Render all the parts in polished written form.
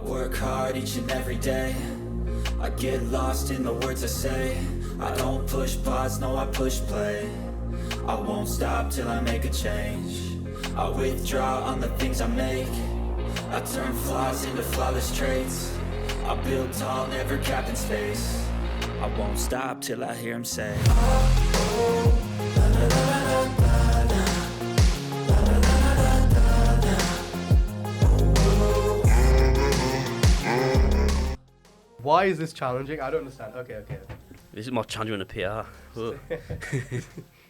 work hard each and every day. I get lost in the words I say. I don't push pause, no I push play. I won't stop till I make a change. I withdraw on the things I make. I turn flaws into flawless traits. I build tall, never capped in space. I won't stop till I hear him say, Why is this challenging? I don't understand. Okay. This is more challenging than a PR.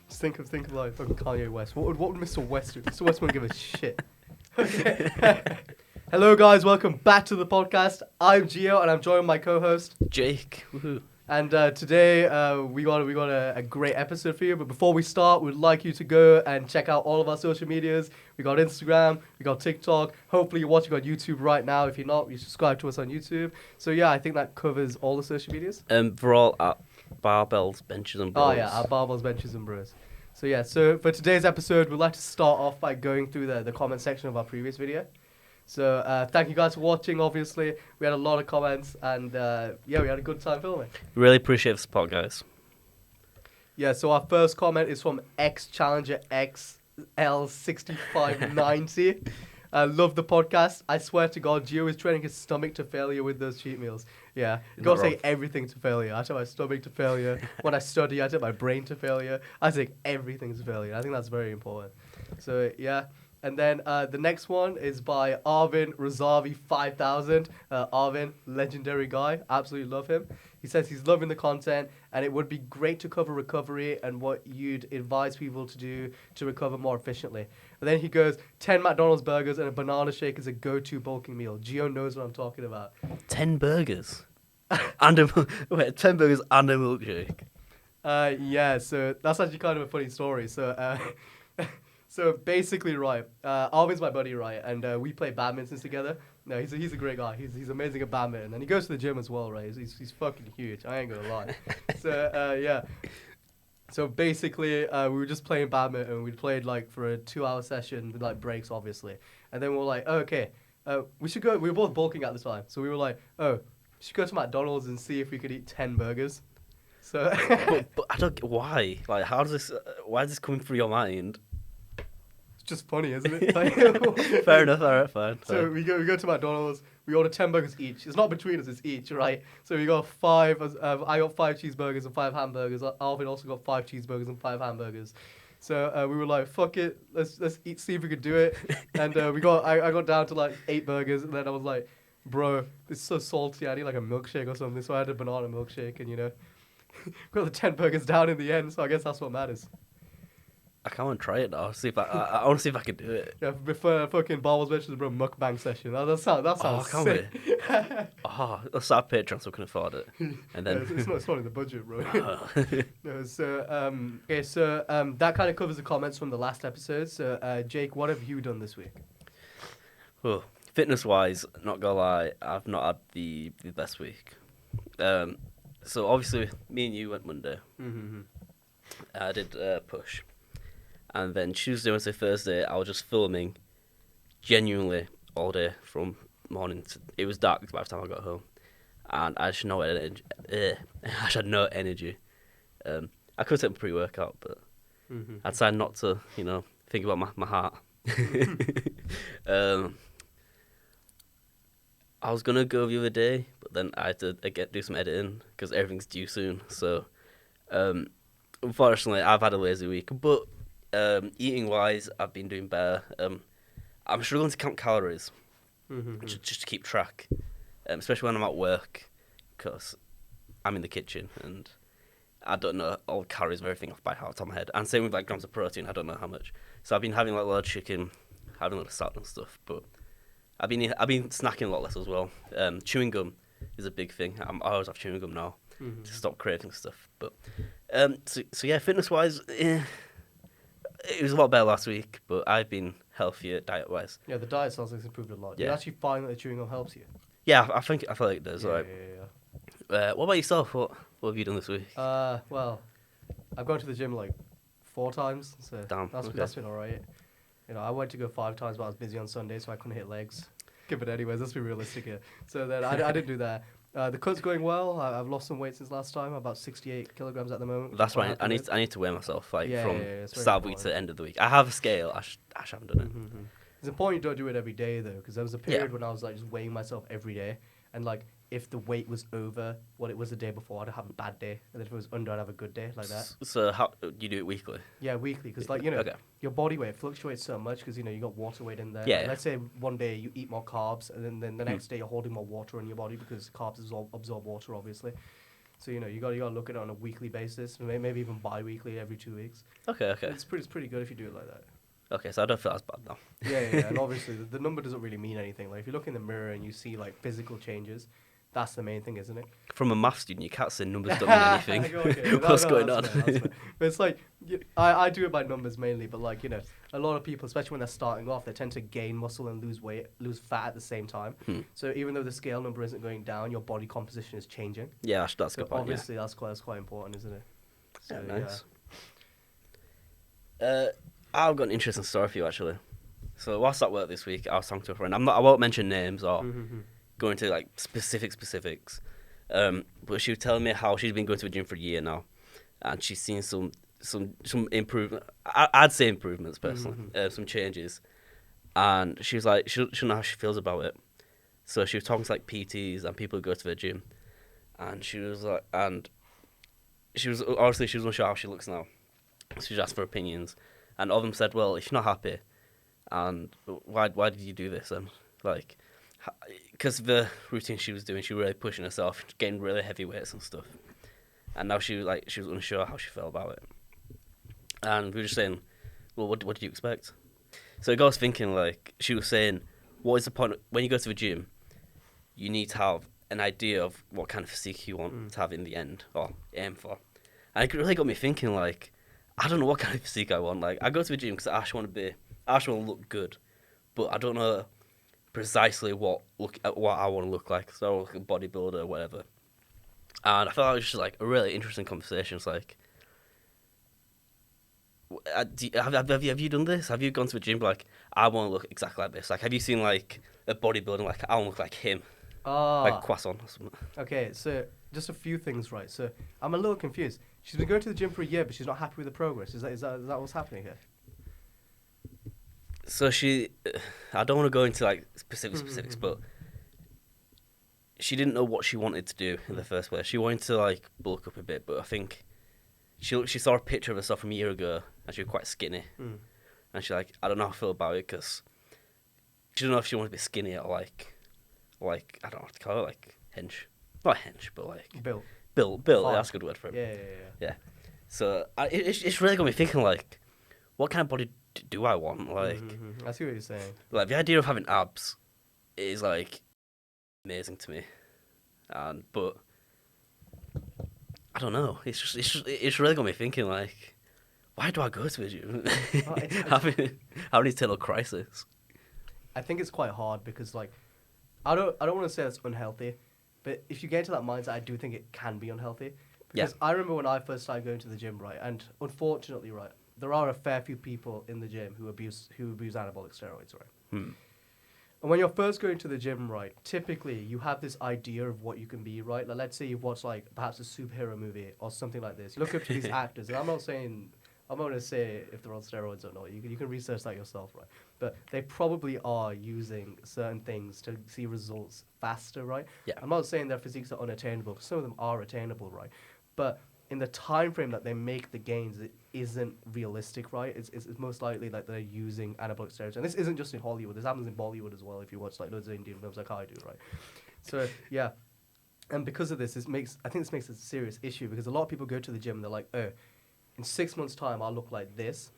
Just think of like fucking Kanye West. What would Mr. West do? Mr. West wouldn't give a shit. Okay. Hello guys, welcome back to the podcast. I'm Gio and I'm joined by my co-host Jake. Woohoo. And today we got a great episode for you. But before we start, we'd like you to go and check out all of our social medias. We got Instagram, we got TikTok. Hopefully you're watching on YouTube right now. If you're not, you subscribe to us on YouTube. So yeah, I think that covers all the social medias. We're all at Barbells, Benches and Bros. Oh yeah, at Barbells, Benches and Bros. So yeah, so for today's episode, we'd like to start off by going through the comment section of our previous video. So thank you guys for watching. Obviously, we had a lot of comments, and yeah, we had a good time filming. Really appreciate the support, guys. Yeah, so our first comment is from X-Challenger XL6590. Love the podcast. I swear to God, Gio is training his stomach to failure with those cheat meals. Yeah, you gotta take everything to failure. I take my stomach to failure. When I study, I take my brain to failure. I take everything to failure. I think that's very important. So yeah. And then the next one is by Arvin Razavi 5000. Arvin, legendary guy. Absolutely love him. He says he's loving the content and it would be great to cover recovery and what you'd advise people to do to recover more efficiently. And then he goes, 10 McDonald's burgers and a banana shake is a go-to bulking meal. Gio knows what I'm talking about. 10 burgers? and 10 burgers and a milkshake? Yeah, so that's actually kind of a funny story. So... So basically, right, Arvin's my buddy, right, and we play badminton together. No, he's a great guy. He's amazing at badminton, and he goes to the gym as well, right? He's fucking huge. I ain't gonna lie. So yeah. So basically, we were just playing badminton. We played like for a 2-hour session with like breaks, obviously, and then we were like, oh, okay, we should go. We were both bulking at the time, so we were like, oh, we should go to McDonald's and see if we could eat 10 burgers. So. but I don't get why. Like, how does this? Why is this coming through your mind? Just funny, isn't it? Fair enough, alright, fine. So we go to McDonald's, we order 10 burgers each. It's not between us, it's each, right? So we got 5, I got 5 cheeseburgers and 5 hamburgers. Alvin also got 5 cheeseburgers and 5 hamburgers. So we were like, fuck it, let's eat, see if we could do it. And I got down to like 8 burgers, and then I was like, bro, this is so salty, I need like a milkshake or something. So I had a banana milkshake, and got the 10 burgers down in the end, so I guess that's what matters. I can't want to try it now. See if I want to see if I can do it. Yeah, before fucking Barbells Benches Bro mukbang session. That sounds sick. Let's start a Patreon so we can afford it. And then yeah, it's not in the budget, bro. No, so that kind of covers the comments from the last episode. So Jake, what have you done this week? Oh, fitness wise, not gonna lie, I've not had the best week. So obviously, me and you went Monday. Mm-hmm. I did push. And then Tuesday, Wednesday, Thursday, I was just filming genuinely all day from morning to... It was dark by the time I got home. And I just had no energy. I just had no energy. I could take a pre-workout, but I decided not to, think about my heart. I was going to go the other day, but then I had to do some editing because everything's due soon. So, unfortunately, I've had a lazy week. But... eating wise, I've been doing better. I'm struggling to count calories, just to keep track, especially when I'm at work, because I'm in the kitchen and I don't know all the calories of everything off by heart on my head. And same with like grams of protein, I don't know how much. So I've been having like a lot of chicken, having a lot of salad and stuff. But I've been snacking a lot less as well. Chewing gum is a big thing. I always have chewing gum now to stop craving stuff. But so yeah, fitness wise. It was a lot better last week, but I've been healthier diet-wise. Yeah, the diet sounds like it's improved a lot. Yeah. You actually find that the chewing gum helps you? Yeah, I feel like it does. Yeah. What about yourself? What have you done this week? Well, I've gone to the gym like 4 times, so Damn, that's been alright. I went to go 5 times, but I was busy on Sunday, so I couldn't hit legs. Give it anyways. Let's be realistic here. So then I didn't do that. The cut's going well. I've lost some weight since last time. I'm about 68 kilograms at the moment. which That's I'm quite right. happy with. I need to weigh myself from it's very start of the week to the end of the week. I have a scale. I just haven't done it. Mm-hmm. It's important you don't do it every day though, because there was a period when I was like just weighing myself every day, and like if the weight was over what it was the day before, I'd have a bad day, and then if it was under, I'd have a good day, like that. So how you do it weekly? Yeah, weekly, because like your body weight fluctuates so much because you got water weight in there. Yeah. Like, let's say one day you eat more carbs, and then the next day you're holding more water in your body because carbs absorb water, obviously. So you gotta look at it on a weekly basis, maybe even bi-weekly every 2 weeks. Okay. It's pretty good if you do it like that. Okay, so I don't feel as bad now. Yeah, and obviously the number doesn't really mean anything. Like if you look in the mirror and you see like physical changes, that's the main thing, isn't it? From a maths student, you can't say numbers don't mean anything. Okay, What's going on? That's fair. But it's like I do it by numbers mainly, but like a lot of people, especially when they're starting off, they tend to gain muscle and lose fat at the same time. So even though the scale number isn't going down, your body composition is changing. Yeah, that's a So good point. obviously that's quite important, isn't it? So, Nice. I've got an interesting story for you actually. So whilst at work this week, I was talking to a friend. I won't mention names or go into like specifics. But she was telling me how she's been going to the gym for a year now, and she's seen some improvement. I'd say improvements personally, some changes, and she was like, she doesn't know how she feels about it. So she was talking to like PTs and people who go to the gym, and she was like, she wasn't sure how she looks now. So she asked for opinions, and all of them said, well, if you're not happy, and why did you do this then? Like, because the routine she was doing, she was really pushing herself, getting really heavy weights and stuff. And now she was unsure how she felt about it. And we were just saying, well, what did you expect? So it got us thinking, like, she was saying, what is the point, when you go to the gym, you need to have an idea of what kind of physique you want to have in the end, or aim for. And it really got me thinking, like, I don't know what kind of physique I want. Like, I go to the gym because I actually want to look good, but I don't know precisely what I want to look like. So like a bodybuilder or whatever. And I felt like it was just like a really interesting conversation. It's like, have you done this? Have you gone to a gym like, I want to look exactly like this? Like, have you seen like a bodybuilder like, I want to look like him? Like Croissant or something. Okay, so just a few things, right? So I'm a little confused. She's been going to the gym for a year, but she's not happy with the progress. Is that what's happening here? So I don't want to go into like specifics, but she didn't know what she wanted to do in the first place. She wanted to like bulk up a bit, but I think she saw a picture of herself from a year ago, and she was quite skinny. And she's like, I don't know how I feel about it, because she didn't know if she wanted to be skinny or like I don't know what to call it, like hench, not hench, but like built. That's a good word for it. Yeah. So it's really got me thinking, like, what kind of body do I want? Like, I see what you're saying. Like, the idea of having abs is like amazing to me, but I don't know. It's really got me thinking, like, why do I go to the gym? Having an internal crisis. I think it's quite hard because, like, I don't want to say that's unhealthy, but if you get into that mindset, I do think it can be unhealthy. Because I remember when I first started going to the gym, right, and unfortunately, right, there are a fair few people in the gym who abuse anabolic steroids, right? And when you're first going to the gym, right, typically you have this idea of what you can be, right? Like, let's say you've watched like perhaps a superhero movie or something like this. You look up to these actors, and I'm not going to say if they're on steroids or not. You can research that yourself, right? But they probably are using certain things to see results faster, right? Yeah. I'm not saying their physiques are unattainable. Some of them are attainable, right? But in the time frame that they make the gains, it isn't realistic, right? It's most likely that they're using anabolic steroids. And this isn't just in Hollywood. This happens in Bollywood as well, if you watch like loads of Indian films like I do, right? So, yeah. And because of this, I think this makes a serious issue because a lot of people go to the gym and they're like, oh, in 6 months' time, I'll look like this.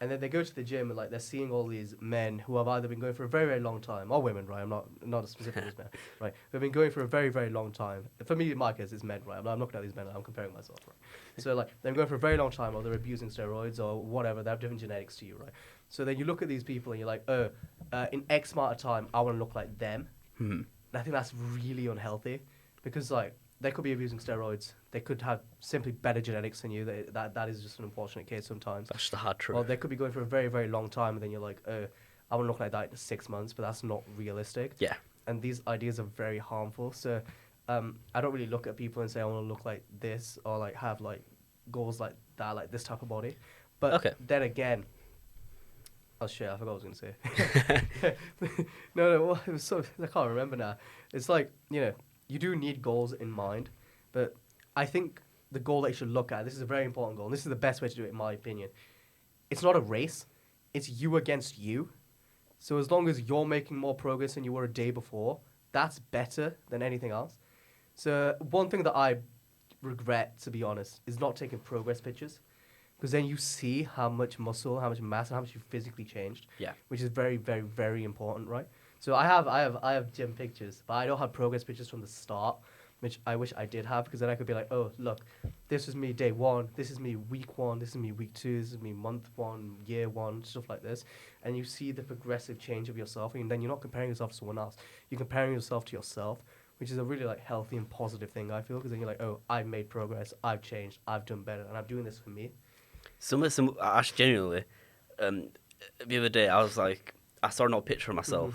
And then they go to the gym and like they're seeing all these men who have either been going for a very, very long time, or women, right? I'm not as specific as men, right? They've been going for a very, very long time. For me, in my case, it's men, right? I'm looking at these men, I'm comparing myself, right? So like they've been going for a very long time, or they're abusing steroids or whatever. They have different genetics to you, right? So then you look at these people and you're like, oh, in X amount of time, I want to look like them. And I think that's really unhealthy because like they could be abusing steroids. They could have simply better genetics than you. That is just an unfortunate case sometimes. That's just the hard truth. Or they could be going for a very, very long time, and then you're like, oh, I want to look like that in 6 months, but that's not realistic. Yeah. And these ideas are very harmful. So I don't really look at people and say I want to look like this or like have like goals like that, like this type of body. But Okay. then again, oh shit, I forgot what I was going to say. No, well, it was so, I can't remember now. It's like, you know, you do need goals in mind, but I think the goal that you should look at, this is a very important goal, and this is the best way to do it in my opinion. It's not a race, it's you against you. So as long as you're making more progress than you were a day before, that's better than anything else. So one thing that I regret, to be honest, is not taking progress pictures. Because then you see how much muscle, how much mass, and how much you physically changed. Yeah. Which is very, very, very important, right? So I have gym pictures, but I don't have progress pictures from the start, which I wish I did have, because then I could be like, oh, look, this is me day 1, this is me week 1, this is me week 2, this is me month 1, year 1, stuff like this. And you see the progressive change of yourself, and then you're not comparing yourself to someone else. You're comparing yourself to yourself, which is a really like healthy and positive thing, I feel, because then you're like, oh, I've made progress, I've changed, I've done better, and I'm doing this for me. Some actually genuinely, the other day I was like, I saw an old picture of myself,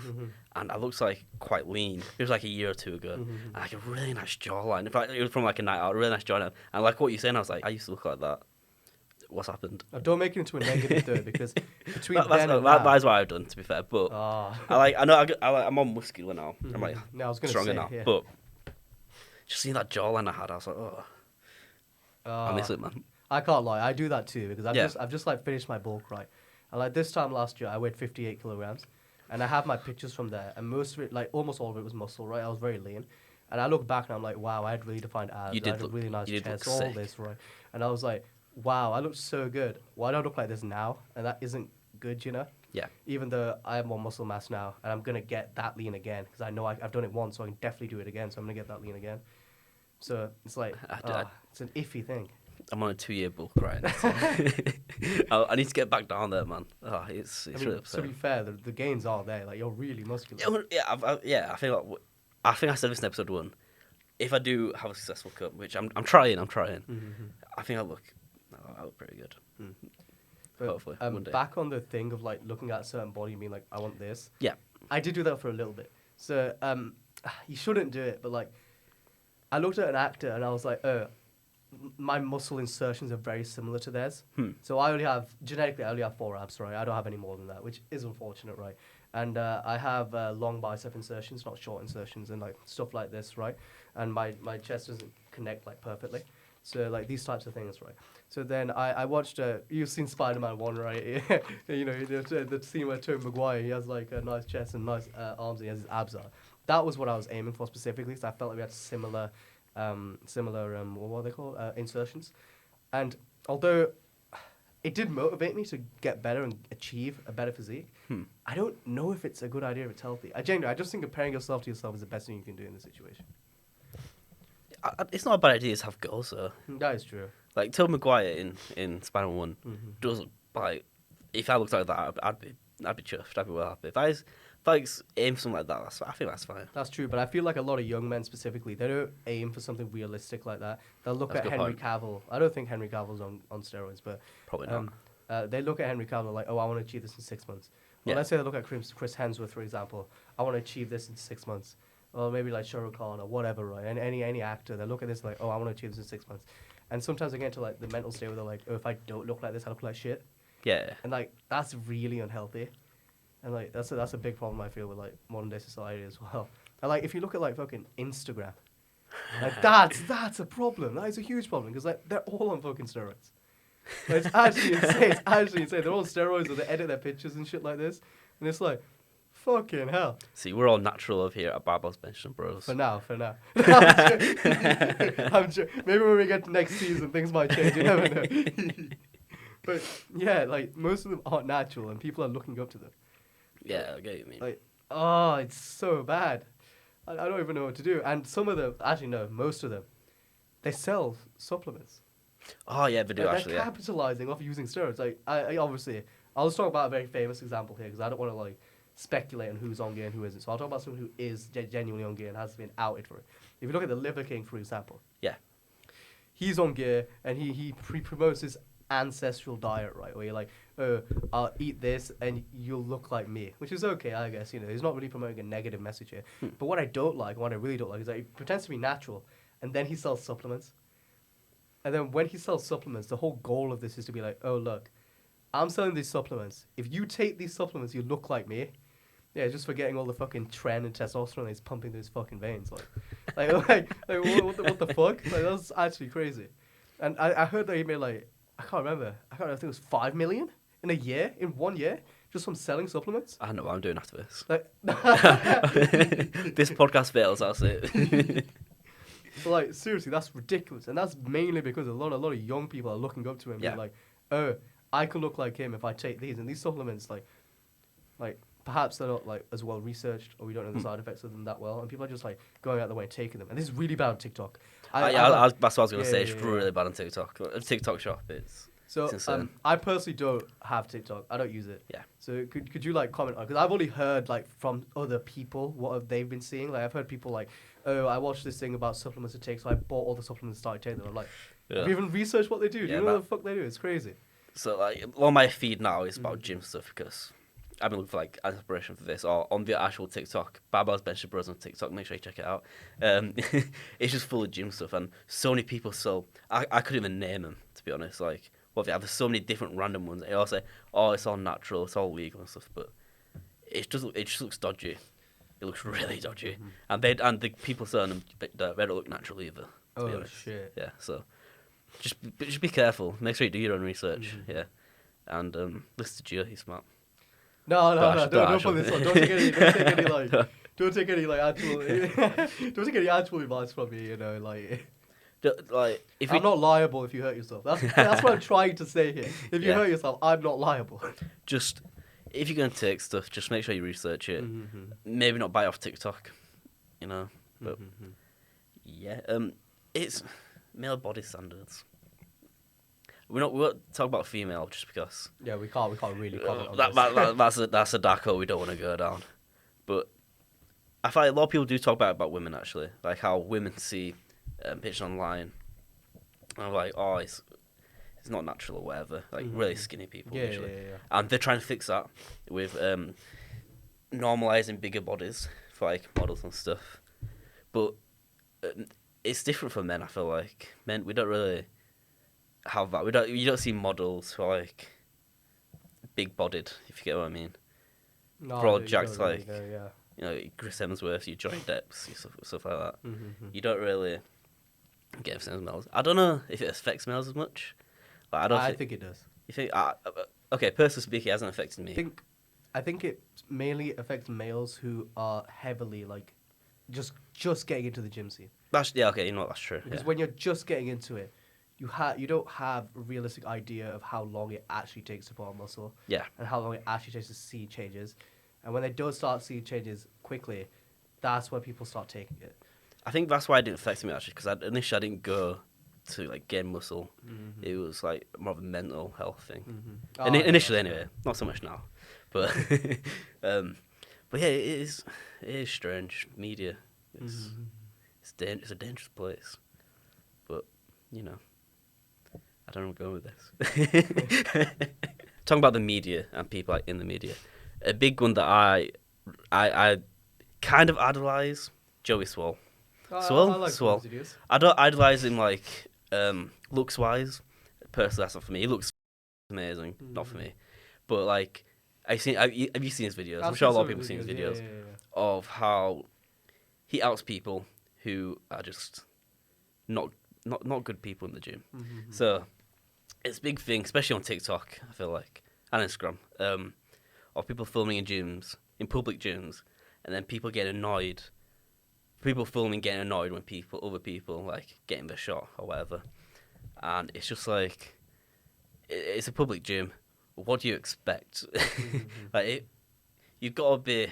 and I looked like quite lean. It was like a year or two ago, and like a really nice jawline. In fact, it was from like a night out, a really nice jawline. And like what you're saying, I was like, I used to look like that. What's happened? Don't make it into a negative though, because between that is what I've done, to be fair. But I'm more muscular now. I'm like no, I was gonna stronger say, now. yeah. But just seeing that jawline I had, I was like, oh, I miss it, man. I can't lie, I do that too, because I've just like finished my bulk, right? And like this time last year, I weighed 58 kilograms, and I have my pictures from there, and most of it, like almost all of it, was muscle, right? I was very lean, and I look back and I'm like, wow, I had really defined abs, I had a really nice chest, all this, right? And I was like, wow, I look so good. Why do I look like this now? And that isn't good, you know? Yeah. Even though I have more muscle mass now, and I'm gonna get that lean again, because I know I've done it once, so I can definitely do it again. So I'm gonna get that lean again. So it's like, it's an iffy thing. I'm on a 2-year bulk right now. So I need to get back down there, man. Oh, it's really upsetting. To be fair, the gains are there. Like, you're really muscular. I think I said this in episode 1. If I do have a successful cut, which I'm trying, I think I look pretty good. But, hopefully, one day. Back on the thing of like looking at a certain body and being like, I want this. Yeah. I did do that for a little bit. So you shouldn't do it, but like, I looked at an actor and I was like, oh, my muscle insertions are very similar to theirs. So genetically, I only have 4 abs, right? I don't have any more than that, which is unfortunate, right? And I have long bicep insertions, not short insertions, and like stuff like this, right? And my chest doesn't connect like perfectly. So like these types of things, right? So then I watched, you've seen Spider-Man 1, right? You know, the scene where Tobey Maguire, he has like a nice chest and nice arms, and he has his abs out. That was what I was aiming for specifically, because I felt like we had similar what are they called? Insertions. And although it did motivate me to get better and achieve a better physique, I don't know if it's a good idea if it's healthy. I just think comparing yourself to yourself is the best thing you can do in this situation. It's not a bad idea to have goals, though. That is true. Like, Tobey Maguire in Spider-Man 1 does, like, if I looked like that, I'd be chuffed. I'd be well happy. If I aim for something like that, I think that's fine. That's true, but I feel like a lot of young men specifically, they don't aim for something realistic like that. They'll look at Henry Cavill. I don't think Henry Cavill's on steroids, but probably not. They look at Henry Cavill like, oh, I want to achieve this in 6 months. Well, let's say they look at Chris Hemsworth, for example. I want to achieve this in 6 months. Or maybe like Shah Rukh Khan or whatever, right? And any actor, they look at this like, oh, I want to achieve this in 6 months. And sometimes they get into like the mental state where they're like, oh, if I don't look like this, I look like shit. Yeah. And like that's really unhealthy. And like that's a big problem I feel with like modern day society as well. And like if you look at like fucking Instagram, like that's a problem. That is a huge problem because like they're all on fucking steroids. Like, it's actually insane. It's actually insane. They're all on steroids, or they edit their pictures and shit like this. And it's like, fucking hell. See, we're all natural over here at Barbells Bench and Bros. For now. I'm sure. Maybe when we get to next season, things might change. You never know. But yeah, like most of them aren't natural, and people are looking up to them. Yeah, I get what you mean. Like, oh, it's so bad. I don't even know what to do. And some of them, actually no, most of them, they sell supplements. Oh yeah, they do like, actually. They're capitalizing off using steroids. Like, I obviously, I'll just talk about a very famous example here because I don't want to like speculate on who's on gear and who isn't. So I'll talk about someone who is genuinely on gear and has been outed for it. If you look at the Liver King, for example. Yeah. He's on gear and he promotes this ancestral diet, right? Where you're like, oh, I'll eat this and you'll look like me, which is okay, I guess. You know, he's not really promoting a negative message here. But what I don't like, what I really don't like, is that he pretends to be natural, and then he sells supplements. And then when he sells supplements, the whole goal of this is to be like, oh, look, I'm selling these supplements. If you take these supplements, you look like me. Yeah, just forgetting all the fucking tren and testosterone he's pumping through his fucking veins. What the fuck? Like, that's actually crazy. And I heard that he made like, I can't remember. I think it was 5 million in a year, in 1 year, just from selling supplements. I know what I'm doing after this. Like, This podcast fails, that's it. but like, seriously, that's ridiculous. And that's mainly because a lot of young people are looking up to him. Yeah. Being like, oh, I can look like him if I take these. And these supplements, like perhaps they're not like as well researched, or we don't know the side effects of them that well, and people are just like going out the way and taking them. And this is really bad on TikTok. That's what I was gonna say. It's really bad on TikTok. TikTok shop, it's insane. I personally don't have TikTok. I don't use it. Yeah. So could you like comment on? Because I've only heard like from other people what have they've been seeing. Like I've heard people like, oh, I watched this thing about supplements to take, so I bought all the supplements and started taking them. I'm like, have you even researched what they do? Do you know what the fuck they do? It's crazy. So like, all my feed now is about gym stuff because I've been looking for like inspiration for this, or on the actual TikTok, Barbells, Bench Bros on TikTok. Make sure you check it out. It's just full of gym stuff, and so many people. So I couldn't even name them, to be honest. Like, well, there's so many different random ones. They all say, "Oh, it's all natural, it's all legal and stuff," but it just looks dodgy. It looks really dodgy, and the people selling them, they don't look natural either. To be honest. Shit. Yeah, so just be careful. Make sure you do your own research. Yeah, and listen to Gio. He's smart. No, don't put this on. Don't take any actual advice from me. You know, like. If I'm not liable if you hurt yourself. That's what I'm trying to say here. If you hurt yourself, I'm not liable. Just if you're gonna take stuff, just make sure you research it. Maybe not buy off TikTok, you know. But yeah, it's male body standards. We won't talk about female just because. Yeah, we can't really comment on that's a dark hole we don't want to go down. But I find a lot of people do talk about women actually, like how women see pictures online. And I'm like, oh, it's not natural or whatever. Like really skinny people usually. Yeah. And they're trying to fix that with normalizing bigger bodies for like models and stuff. But it's different for men. I feel like men, we don't really have that. You don't see models who are like big bodied, if you get what I mean. No, Broad jacked, like really know, you know, Chris Hemsworth, your Johnny Depps, stuff like that. You don't really get the same as males. I don't know if it affects males as much. Like, I think it does. You think? Okay, personally speaking, it hasn't affected me. I think it mainly affects males who are heavily like just getting into the gym scene. Okay, you know what, that's true. Because when you're just getting into it, you don't have a realistic idea of how long it actually takes to put on muscle. Yeah. And how long it actually takes to see changes. And when they don't start seeing changes quickly, that's when people start taking it. I think that's why it didn't affect me actually, because initially I didn't go to like gain muscle. It was like more of a mental health thing. Initially, anyway, not so much now, but but yeah, it is strange. Media, it's a dangerous place, but you know, I don't know where I'm going with this. Talking about the media and people like in the media, a big one that I kind of idolize, Joey Swole. I like Swole. videos. I don't idolize him like looks wise. Personally, that's not for me. He looks amazing, not for me. But like, have you seen his videos? I'm sure a lot of people have seen his videos of how he outs people who are just not good people in the gym. So it's a big thing, especially on TikTok. I feel like, and Instagram, of people filming in public gyms, and then people get annoyed. People filming getting annoyed when other people like getting the shot or whatever, and it's just like it's a public gym. What do you expect? Like you've got to be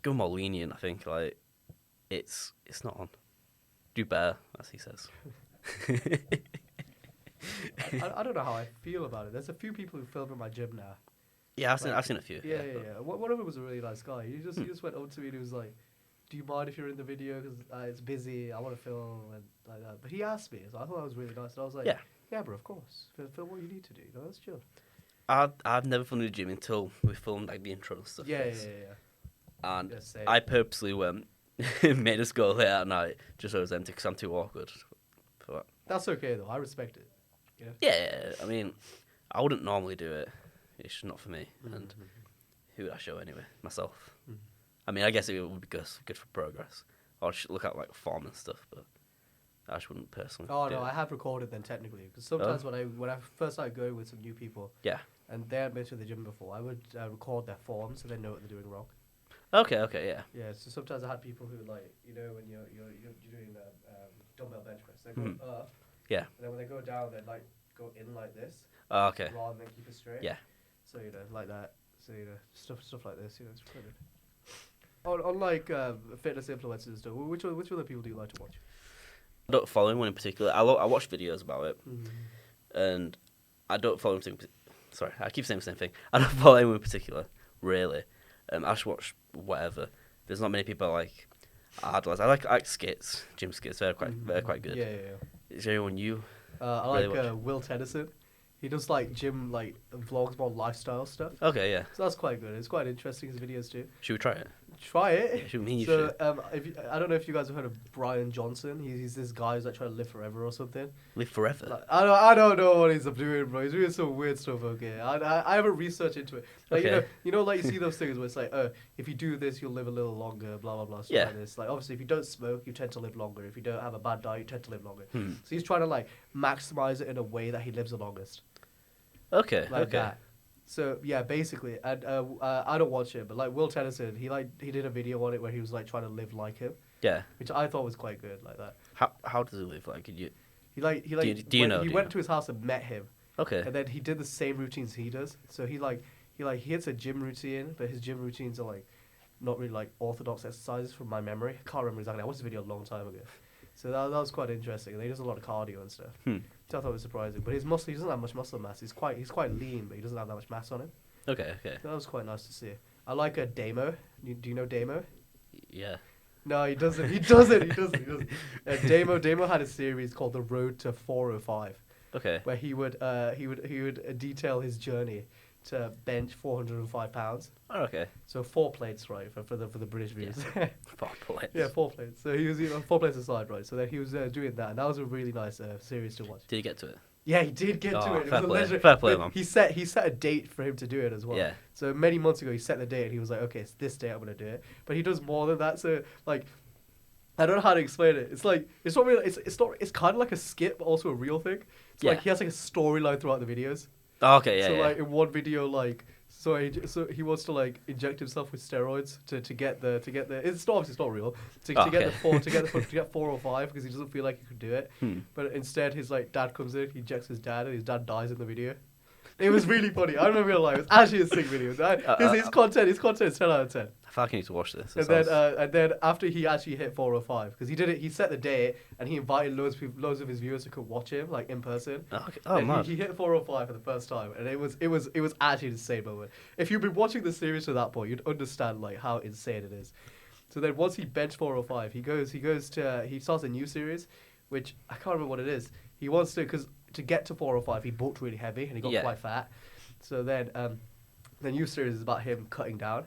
more lenient. I think like it's not on. Do better, as he says. I don't know how I feel about it. There's a few people who film in my gym now. Yeah, I've seen a few. Yeah. One of them was a really nice guy. He just went up to me and he was like, do you mind if you're in the video? Because it's busy. I want to film and like that. But he asked me, so I thought that was really nice. And I was like, Yeah, bro, of course. Film what you need to do. No, that's chill. I've never filmed in the gym until we filmed like the intro and stuff. Yeah. And Yeah, same. I purposely went, made us go late at night just so it was empty because I'm too awkward for that. That's okay though. I respect it. You know? Yeah, I mean, I wouldn't normally do it. It's just not for me. And who would I show anyway? Myself. I mean, I guess it would be good for progress. Or just look at like form and stuff, but I just wouldn't personally. Oh do no, it. I have recorded them technically because sometimes when I first started going with some new people, Yeah. and they hadn't been to the gym before, I would record their form so they know what they're doing wrong. Okay, yeah. Yeah, so sometimes I had people who like when you're doing dumbbell bench press, they go up. Yeah. And then when they go down, they like go in like this. Oh, okay. Rather than keep it straight. Yeah. So like that. So stuff like this. It's pretty good. On like fitness influencers and stuff. Which other people do you like to watch? I don't follow anyone in particular. I watch videos about it, and I don't follow anything. Sorry, I keep saying the same thing. I don't follow anyone in particular, really. I just watch whatever. There's not many people I like. I like skits, gym skits. They're quite good. Yeah. Is there anyone you? I really like Will Tennyson. He does like gym like vlogs about lifestyle stuff. Okay, yeah. So that's quite good. It's quite interesting, his videos too. Should we try it? Try it. Yeah, should we? So I don't know if you guys have heard of Brian Johnson. He's this guy who's like trying to live forever or something. Live forever. Like, I don't know what he's doing, bro. He's doing some weird stuff. Okay, I haven't researched into it. Like, Okay. you know, like you see those things where it's like, if you do this, you'll live a little longer. Blah blah blah. Stuff Yeah. Like this. Like obviously, if you don't smoke, you tend to live longer. If you don't have a bad diet, you tend to live longer. So he's trying to like maximize it in a way that he lives the longest. Okay. Like okay. that. So yeah, basically, and I don't watch it, but like Will Tennyson, he did a video on it where he was like trying to live like him, Yeah. which I thought was quite good, like that. How does he live? Like, could you? He went to his house and met him, Okay. and then he did the same routines he does. So he hits a gym routine, but his gym routines are like not really like orthodox exercises from my memory. I can't remember exactly. I watched the video a long time ago. So that was quite interesting. And he does a lot of cardio and stuff. Which I thought was surprising. But his muscle, he doesn't have much muscle mass. He's quite lean, but he doesn't have that much mass on him. Okay. So that was quite nice to see. I like a Damo. Do you know Damo? Yeah. No, he doesn't. He doesn't. Damo had a series called The Road to 405, Okay. where he would detail his journey to bench 405 pounds. Oh, okay. So 4 plates, right, for the British viewers. Yeah. 4 plates. Yeah, 4 plates. So he was 4 plates aside, right? So then he was doing that, and that was a really nice series to watch. Did you get to it? Yeah, he did get to Oh, it. It fair was a play. legendary. Fair play, But man. He set a date for him to do it as well. Yeah. So many months ago, he set the date, and he was like, "Okay, it's this day I'm gonna do it." But he does more than that. So like, I don't know how to explain it. It's like it's not really. It's not. It's kind of like a skit, but also a real thing. It's like he has like a storyline throughout the videos. Oh, okay. Yeah. So yeah. like in one video, like. So he wants to like inject himself with steroids to get the it's not obviously it's not real to get 4 or 5 because he doesn't feel like he could do it. But instead his like dad comes in, he injects his dad, and his dad dies in the video. It was really funny. I remember real life. It was actually a sick video. His content is 10 out of 10. I feel like I need to watch this. And then after he actually hit 405, because he did it, he set the date and he invited loads of his viewers to come watch him like in person. Okay. Oh, And mad. he hit 405 for the first time, and it was actually an insane moment. If you've been watching the series to that point, you'd understand like how insane it is. So then once he benched 405, he starts a new series, which I can't remember what it is. He wants to get to 405, he bulked really heavy and he got quite fat. So then the new series is about him cutting down.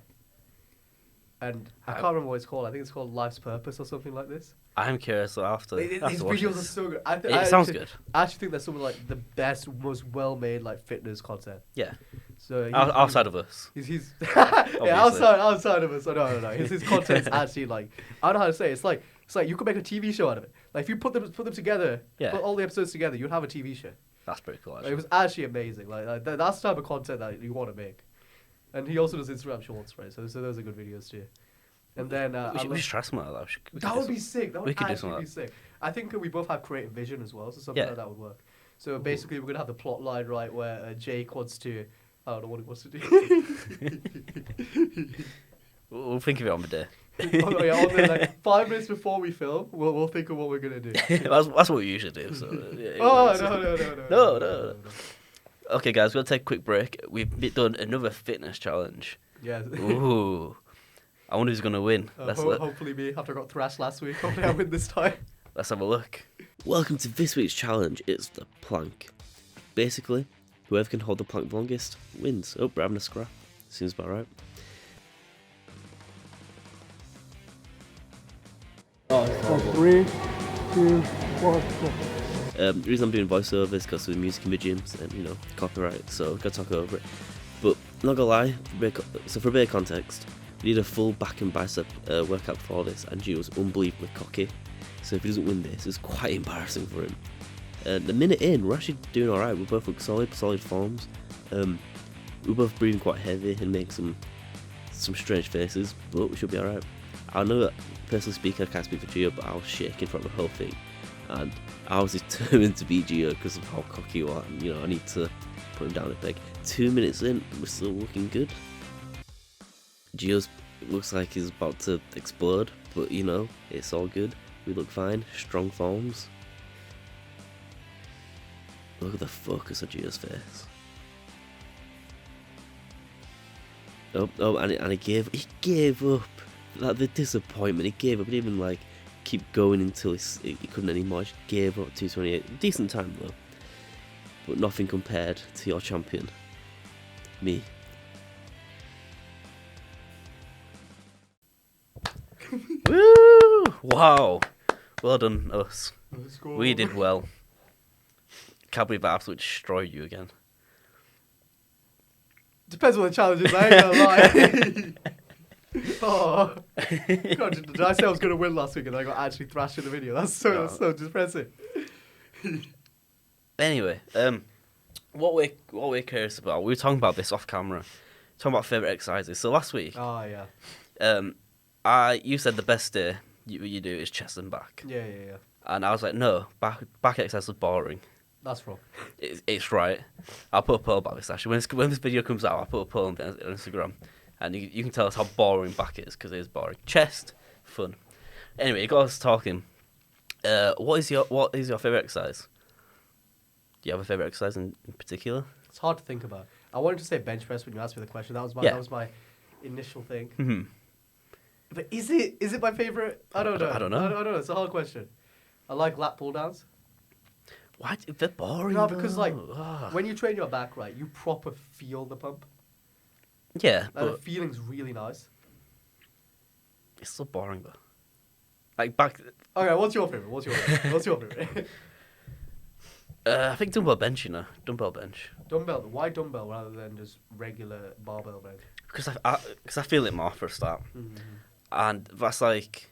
And I can't remember what it's called. I think it's called Life's Purpose or something like this. I'm curious. So after His watch videos this. are so good. It sounds good. I actually think that's some of like the best, most well-made like fitness content. Yeah. So Outside of us. He's Obviously. outside of us. No. His content's actually like I don't know how to say it. It's like you could make a TV show out of it. Like if you put them together, put all the episodes together, you'd have a TV show. That's pretty cool. Like, Actually. it was actually amazing. Like that's the type of content that you want to make. And he also does Instagram Shorts, right? So those are good videos too. And then we should try something like that. That would be sick. That would could do actually something be sick. I think we both have creative vision as well, so something Yeah. like that would work. So basically, we're gonna have the plot line right where Jake wants to. I don't know what he wants to do. We'll think of it on the day. Oh, yeah, on the, like 5 minutes before we film, we'll think of what we're gonna do. that's what we usually do. So. No. Okay, guys, we'll take a quick break. We've done another fitness challenge. Yeah. Ooh. I wonder who's going to win. Hopefully me, after I got thrashed last week. Hopefully I win this time. Let's have a look. Welcome to this week's challenge. It's the plank. Basically, whoever can hold the plank the longest wins. Oh, we're having a scrap. Seems about right. Three, two, one. The reason I'm doing voiceover is because of the music in the gyms and, copyright, so I've got to talk over it. But, not gonna lie, for a bit of context, we did a full back and bicep workout before this, and Gio was unbelievably cocky. So if he doesn't win this, it's quite embarrassing for him. The minute in, we're actually doing alright. We both look solid forms. We're both breathing quite heavy and making some strange faces, but we should be alright. I know that, personally speaking, I can't speak for Gio, but I was shaking throughout the whole thing. And I was determined to beat Gio because of how cocky he was. And, I need to put him down a peg. 2 minutes in, we're still looking good. Gio's looks like he's about to explode, but it's all good. We look fine, strong forms. Look at the focus on Gio's face. Oh, and he gave up. Like the disappointment, he gave up. He didn't even keep going until he couldn't anymore. He just gave up. 2:28, decent time though, but nothing compared to your champion, me. Woo! Wow. Well done, us. We did well. Can't believe I absolutely destroyed you again. Depends on the challenge is, I ain't gonna lie. Oh. God, did I say I was going to win last week and I got actually thrashed in the video? That's so depressing. Anyway, what we're curious about, we were talking about this off camera, talking about favourite exercises. So last week, oh yeah, you said the best day you do is chest and back. Yeah. And I was like, no, back exercise was boring. That's wrong. It's right. I'll put a poll about this actually. When this video comes out, I'll put a poll on Instagram, and you can tell us how boring back is, because it is boring. Chest, fun. Anyway, you got us talking. What is your favourite exercise? Do you have a favourite exercise in particular? It's hard to think about. I wanted to say bench press when you asked me the question. That was my initial thing. Mm-hmm. But is it my favourite? I don't know. I don't know. It's a hard question. I like lat pull downs. Why? They're boring. No, because when you train your back, right, you proper feel the pump. Yeah, And the feeling's really nice. It's so boring though. Like back. Okay, what's your favourite? I think dumbbell bench. Dumbbell bench. Dumbbell. Why dumbbell rather than just regular barbell bench? Because I feel it more for a start, Mm-hmm. and that's like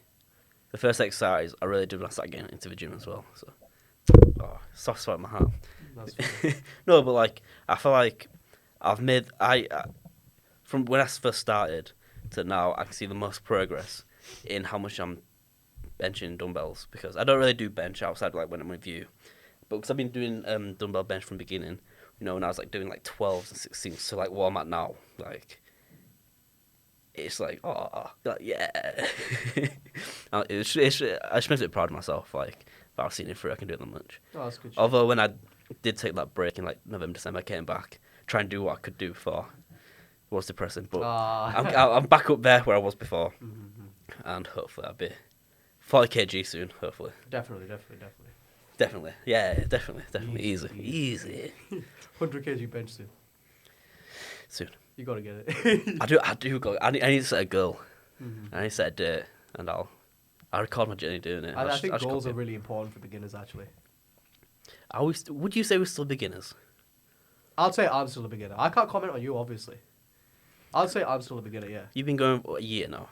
the first exercise I really did when I started getting into the gym as well. So, soft spot in my heart. That's No, but I feel like I've made from when I first started to now, I can see the most progress in how much I'm benching dumbbells, because I don't really do bench outside when I'm with you, but because I've been doing dumbbell bench from the beginning, when I was doing 12s and 16s, so where I'm at now, it's yeah. I just makes me proud of myself, if I've seen it through, I can do it that much. Oh, that's good. Although when I did take that break in November, December, I came back, try and do what I could do before. It was depressing, but I'm back up there where I was before, and hopefully I'll be 40 kg soon. Hopefully. Definitely. Yeah, definitely. Easy. 100 kg bench Soon. You gotta get it. I do go. I need to set a goal. I need to set a date, and I'll record my journey doing it. I think goals are really important for beginners, actually. Would you say we're still beginners? I'd say I'm still a beginner. I can't comment on you, obviously. I'd say I'm still a beginner, yeah. You've been going a year now,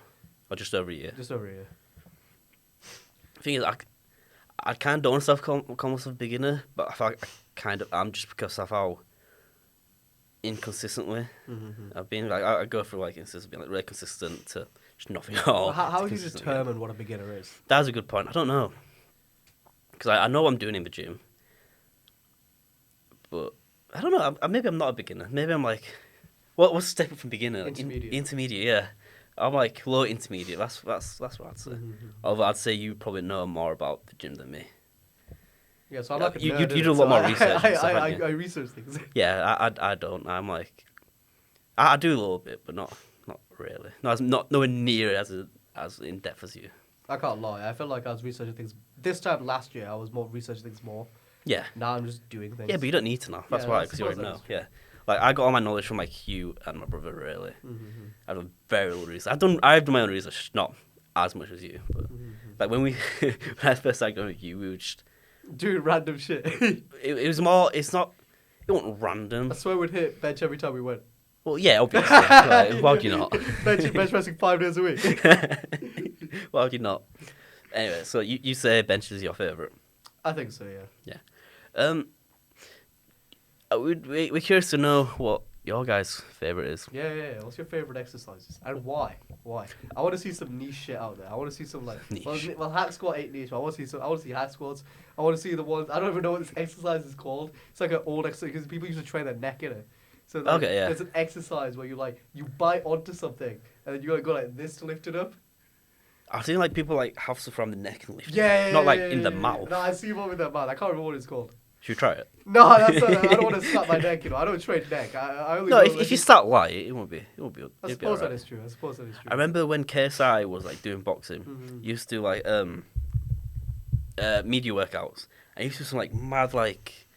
or just over a year? Just over a year. The thing is, I kind of don't want to call myself a beginner, but I feel like I kind of am, just because of how inconsistently I've been. I go through instances of being really consistent to just nothing at all. Well, how do you determine what a beginner is? That's a good point. I don't know, because I know what I'm doing in the gym, but I don't know. Maybe I'm not a beginner. Maybe I'm what's the step up from beginner? Intermediate. Intermediate, yeah. I'm low intermediate. That's what I'd say. Although I'd say you probably know more about the gym than me. Yeah, so I'm like a you nerd, do a lot more research. I research things. Yeah, I don't. I'm I do a little bit, but not really. Nowhere near as in depth as you. I can't lie. I felt like I was researching things. This time last year, I was more researching things more. Yeah. Now I'm just doing things. Yeah, but you don't need to know. That's Yeah, why, I because you already suppose know. that is Yeah. Like, I got all my knowledge from, like, you and my brother, really. Mm-hmm. I've done very little research. I've done my own research, not as much as you, but, like, when when I first started going with you, we were just... Doing random shit. It was more, it wasn't random. I swear we'd hit bench every time we went. Well, yeah, obviously. Like, why would you not? bench pressing 5 days a week. Why would you not? Anyway, so you say bench is your favourite. I think so, yeah. Yeah. We're curious to know what your guys' favourite is. Yeah. What's your favourite exercises? And why? Why? I want to see some niche shit out there. I want to see some, like... Niche. Well, hack squat ain't niche. I want to see hack squats. I want to see the ones... I don't even know what this exercise is called. It's like an old exercise because people used to train their neck in it. So like, Okay, yeah. there's an exercise where you bite onto something and then you gotta go like this to lift it up. I've seen like people like have stuff around the neck and lift it. Yeah. Not like in the mouth. No, I see one with their mouth. I can't remember what it's called. Should we try it? No, that's not. I don't want to slap my neck. I don't train neck. I only. No, go, if you start light, it won't be. I It'd be suppose alright. that is true. I remember when KSI was like doing boxing, Mhm. he used to do like media workouts, and he used to do some like mad like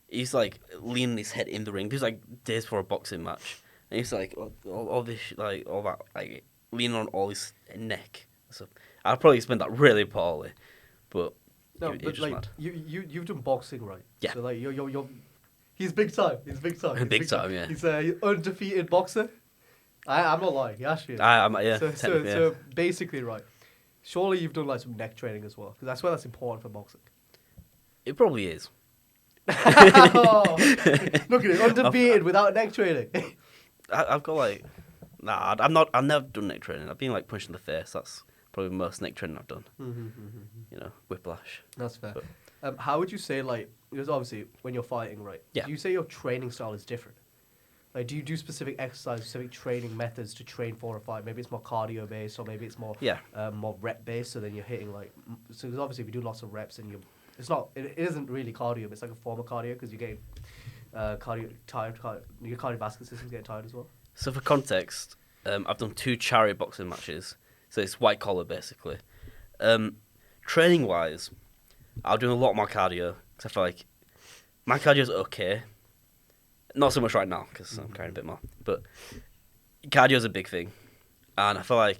he's like leaning his head in the ring. These like days for a boxing match, and he's like all this like all that like leaning on all his neck. So I'd probably spend that really poorly, but No, it but just like mad. you've done boxing, right? Yeah. So like you're he's big time. He's big time. He's Big time, yeah. He's a undefeated boxer. I'm not lying. He actually is. Yeah, so technically, so basically, right. Surely you've done like some neck training as well, because I swear that's important for boxing. it probably is. Oh, look at it, undefeated without neck training. I've got like, nah, I'm not. I've never done neck training. I've been like punched in the face. That's probably the most neck training I've done. You know, whiplash. That's fair. But- How would you say, like, because obviously when you're fighting, right? Yeah. Do you say your training style is different? Like, do you do specific exercise, specific training methods to train for a fight? Maybe it's more cardio based, or maybe it's more more rep based. So then you're hitting like, so because obviously if you do lots of reps and it isn't really cardio, but it's like a form of cardio because you're getting tired. Your cardiovascular system's getting tired as well. So for context, I've done 2 charity boxing matches. So it's white collar basically. Training wise, I'll do a lot more cardio because I feel like my cardio's okay. Not so much right now because I'm carrying a bit more, but cardio's a big thing, and I feel like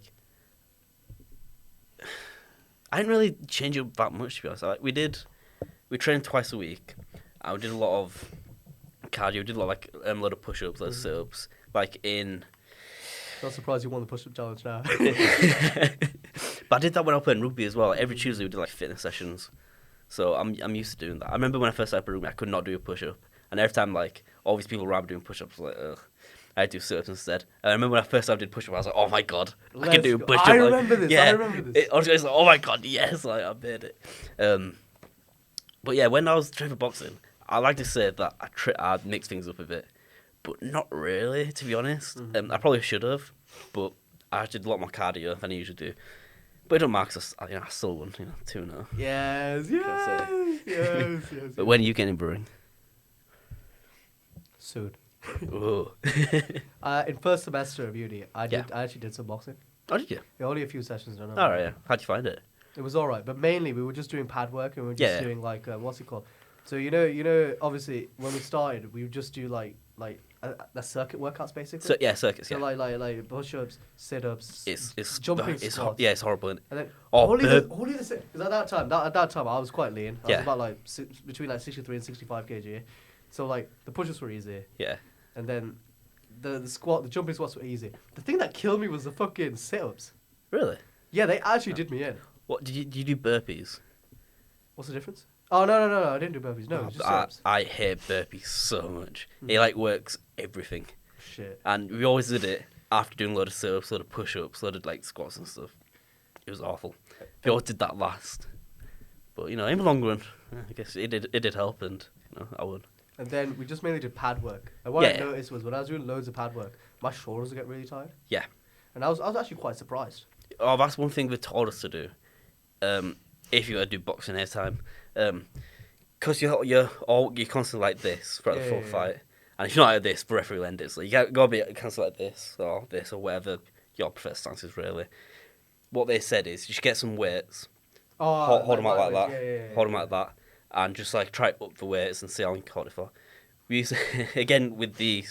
I didn't really change it that much to be honest. Like we trained twice a week, and we did a lot of cardio. We did a lot of, like a lot of push-ups, a lot of sit-ups. Like in, Not surprised you won the push-up challenge now. but I did that when I was playing rugby as well. Every Tuesday we did like fitness sessions, so I'm used to doing that. I remember when I first started rugby, I could not do a push-up, and every time like all these people around me doing push-ups, like ugh. I had to do sit-ups instead. And I remember when I first started doing push-up, I was like, oh my god, I can do a push-up. I like, remember this. Yeah, I remember this. I was like, oh my god, yes, like I made it. But yeah, when I was training for boxing, I like to say that I mix things up a bit, but not really, to be honest. I probably should have, but I did a lot more cardio than I usually do. But it don't matter, 'cause I still won, 2-0. Yes. But when are you getting brewing? Soon. Oh. In first semester of uni, I Yeah. actually did some boxing. Oh, did you? Yeah, only a few sessions. I don't know. All right, yeah. How'd you find it? It was all right, but mainly we were just doing pad work and we were just Yeah. doing like what's it called? So obviously when we started, we would just do like the circuit workouts basically. So yeah, circus. So Yeah. like push-ups, sit-ups, It's jumping it's squats. it's horrible. Isn't it? And then Oh, only the because at that time I was quite lean. I was Yeah. about like between like 63 and 65 kg. So like the push-ups were easy, Yeah. and then the jumping squats were easy. The thing that killed me was the fucking sit-ups. Really? Yeah, they actually did me in. What did you do burpees? What's the difference? Oh no! I didn't do burpees. No, it was just sit-ups. I hate burpees so much. It like works everything, Shit. and we always did it after doing a lot of sit-ups, a lot of push-ups, a lot of like squats and stuff. It was awful. We always did that last, but in the long run, I guess it did help, and I won. And then we just mainly did pad work. And what Yeah, I yeah. noticed was when I was doing loads of pad work, my shoulders would get really tired. Yeah. And I was actually quite surprised. Oh, that's one thing they told us to do. If you're gonna do boxing anytime, because you're constantly like this throughout the full fight, and if you're not like this, the referee will end it. So you gotta be constantly like this or whatever your preferred stance is really. what they said is you should get some weights, Oh, hold them out like that, yeah, hold them like that, and just like try up the weights and see how long you can hold it for. We used to, again with the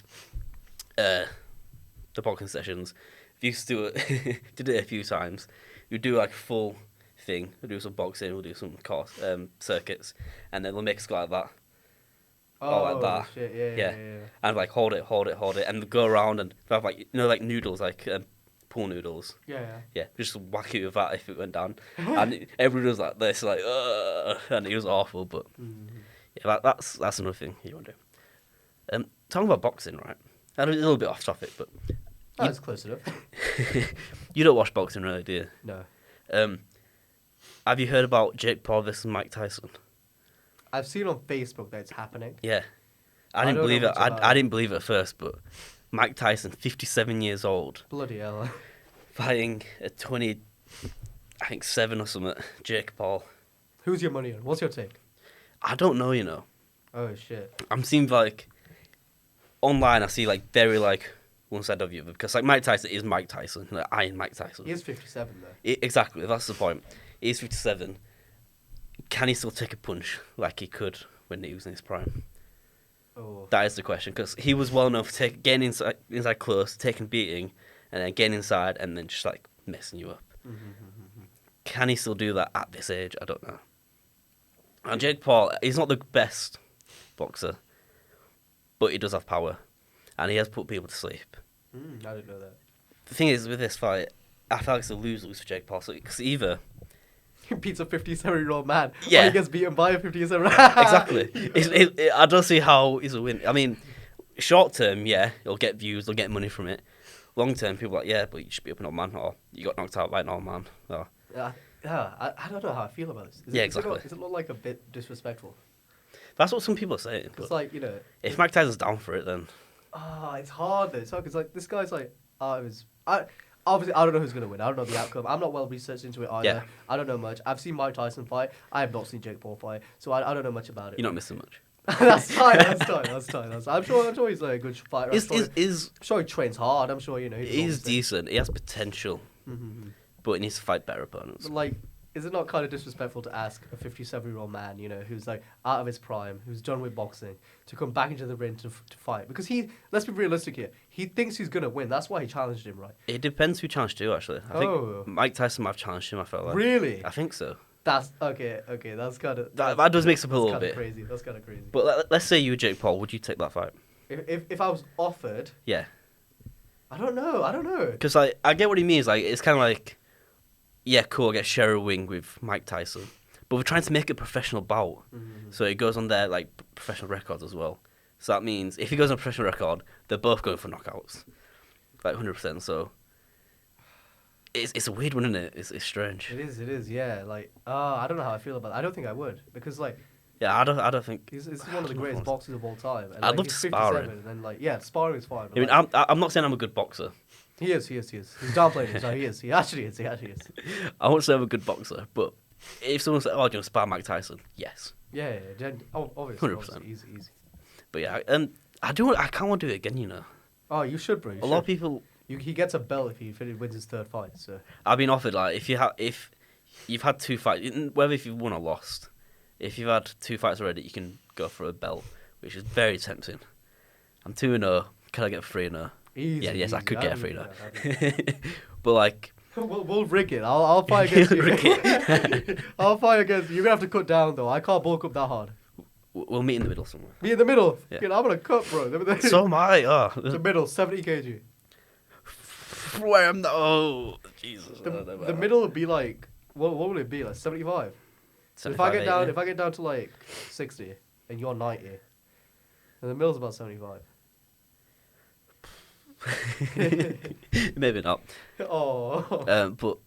boxing sessions, we used to do it, did it a few times. We'd do like full thing. We'll do some boxing. We'll do some course circuits, and then we'll make a squat like that. Oh, like that. Shit, Yeah. And like hold it, and go around and have like like noodles, like pool noodles. Yeah. Just whack it with that if it went down, and everybody was like this, like and it was awful. But yeah, that's another thing you want to do. Talking about boxing, right? A little bit off topic, but That's close enough. you don't watch boxing, really, do you? No. Have you heard about Jake Paul versus Mike Tyson? I've seen on Facebook that it's happening. Yeah, I don't didn't believe know it. much about I it. didn't believe it at first, but Mike Tyson, 57 years old, Bloody hell. fighting a 7 or something, Jake Paul. Who's your money on? What's your take? I don't know, Oh, shit. I'm seeing like online. I see like very like one side of you because like Mike Tyson is Mike Tyson, like Iron Mike Tyson. He is 57, though. Exactly, that's the point. He's 57. Can he still take a punch like he could when he was in his prime? Oh. That is the question, because he was well known for getting inside close, taking beating, and then getting inside and then just like messing you up. Can he still do that at this age? I don't know. And Jake Paul, he's not the best boxer, but he does have power, and he has put people to sleep. I didn't know that. The thing is, with this fight, I feel like it's a lose-lose for Jake Paul, because either... He beats a 57-year-old man. Yeah. Or he gets beaten by a 57-year-old Exactly. I don't see how he's a win. I mean, short term, yeah, he'll get views, he'll get money from it. Long term, people are like, yeah, but you should be up an old man, or you got knocked out by an old man. Or, I don't know how I feel about this. Exactly. Does it look like a bit disrespectful? That's what some people are saying. It's But like, if Mike Tyson's down for it, then it's hard though. It's hard because like this guy's like, obviously I don't know who's gonna win. I don't know the outcome. I'm not well researched into it either. Yeah. I don't know much. I've seen Mike Tyson fight. I have not seen Jake Paul fight, so I don't know much about it. you're not missing much. That's fine. I'm sure he's like a good fighter. I'm Is sure he trains hard. I'm sure he's decent. He has potential, but he needs to fight better opponents. But like, is it not kind of disrespectful to ask a 57-year-old man, who's like out of his prime, who's done with boxing, to come back into the ring to fight? Because let's be realistic here, he thinks he's gonna win. That's why he challenged him, right? It depends who challenged you, actually. I think Mike Tyson might have challenged him, I felt like. Really? I think so. That's okay. That's kind of That does mix up a little bit. Crazy. That's kind of crazy. But let's say you were Jake Paul, would you take that fight? If I was offered, Yeah. I don't know. Because like, I get what he means. Like, it's kind of like, yeah, cool, I get share a wing with Mike Tyson. But we're trying to make it a professional bout. So it goes on their like professional records as well. So that means if he goes on a professional record, they're both going for knockouts. Like 100%. So it's a weird one, isn't it? It's strange. It is, yeah. Like, I don't know how I feel about it. I don't think I would. Because like, Yeah, I don't think... he's one of the greatest boxers of all time. And, I'd like, love to he's spar 57, him. And like, yeah, sparring is fine. But, I mean, like, I'm not saying I'm a good boxer. He is. He's downplaying it. No, he is. He actually is. I won't say I'm a good boxer, but if someone said, "Oh, do you want to spar Mike Tyson?" Yes. Yeah. Obviously. 100%. Easy. But yeah, I can't want to do it again. Oh, you should, bro. A lot of people. He gets a belt if he wins his third fight. So I've been offered like if you've had 2 fights, whether if you've won or lost, if you've had 2 fights already, you can go for a belt, which is very tempting. I'm 2-0. Can I get a 3-0? easy. Yes, I could get a 3-0. Yeah, But like, we'll rig it. I'll fight against you. I'll fight against you. You're gonna have to cut down though. I can't bulk up that hard. we'll meet in the middle somewhere. Me in the middle. Yeah. I'm gonna cut, bro. So am I. The middle, 70 kg. Where am the? Oh, Jesus. The middle would be like, what would it be like? 75. So if I get down to like 60 and you're 90, then the middle's about 75. Maybe not. Oh. But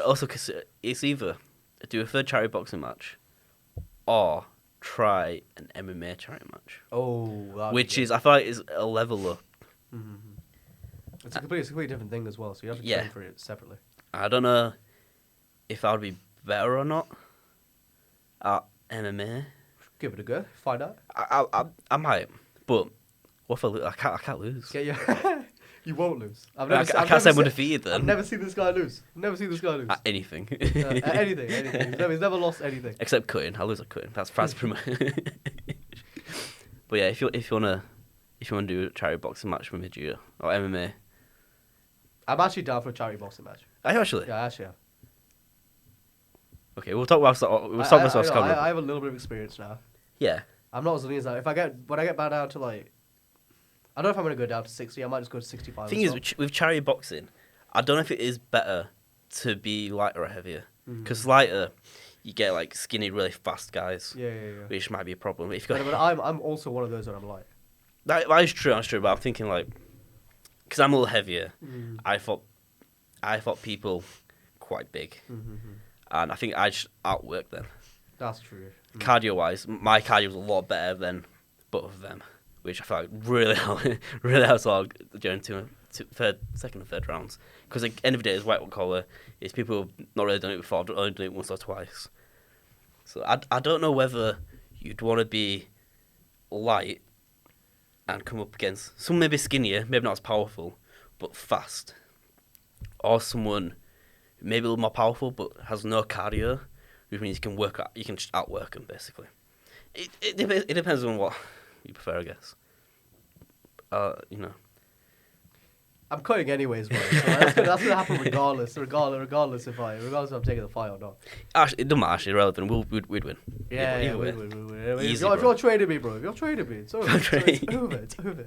also because it's either do a third charity boxing match, or try an MMA charity match. Oh. Which is, I feel like, is a level up. It's a completely different thing as well. So you have to train for it separately. I don't know if I would be better or not at MMA. Give it a go. Find out. I might, but what if I lose? I can't lose. Get your You won't lose. I can't say I'm undefeated then. I've never seen this guy lose. At anything. At anything. He's never lost anything. Except cutting. I lose at cutting. That's pretty much. But yeah, if you wanna do a charity boxing match with me, Gio, or MMA. I'm actually down for a charity boxing match. Are you actually? Yeah, actually. Okay, we'll talk about I have a little bit of experience now. Yeah. I'm not as lean as that. When I get back down to like, I don't know if I'm gonna go down to 60. I might just go to 65. Thing is, with charity boxing, I don't know if it is better to be lighter or heavier. Because lighter, you get like skinny, really fast guys. Yeah. Which might be a problem. If But I'm also one of those when I'm light. That is true. But I'm thinking like, because I'm a little heavier, I fought people quite big, and I think I just outworked them. That's true. Cardio-wise, my cardio was a lot better than both of them, which I felt like really helped out during second and third rounds. Because at the end of the day, it's white collar. It's people who've not really done it before, only done it once or twice. So I don't know whether you'd want to be light and come up against someone maybe skinnier, maybe not as powerful, but fast, or someone maybe a little more powerful but has no cardio, which means you can just outwork them basically. It depends on what you prefer, I guess. I'm cutting anyways, bro. So that's gonna happen regardless if I'm taking the fight or not. Actually, it doesn't matter. Actually, irrelevant. We'd win. Yeah, we'd win. If Easy, you're trading me, bro. It's over. It's over.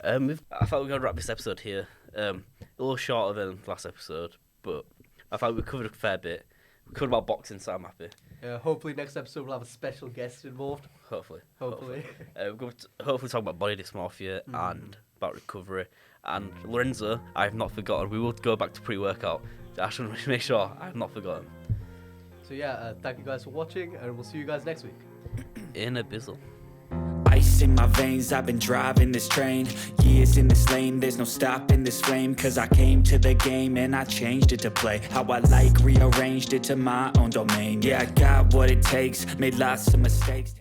I thought we were gonna wrap this episode here. A little shorter than last episode, but I thought we covered a fair bit. We covered about boxing, so I'm happy. Yeah, hopefully next episode we'll have a special guest involved. Hopefully. We're going to hopefully talk about body dysmorphia and about recovery. And Lorenzo, I have not forgotten. We will go back to pre-workout. I should make sure I have not forgotten. So yeah, thank you guys for watching, and we'll see you guys next week. In a bizzle. Ice in my veins, I've been driving this train. Years in this lane, there's no stopping this flame. Cause I came to the game and I changed it to play how I like, rearranged it to my own domain. Yeah, I got what it takes, made lots of mistakes.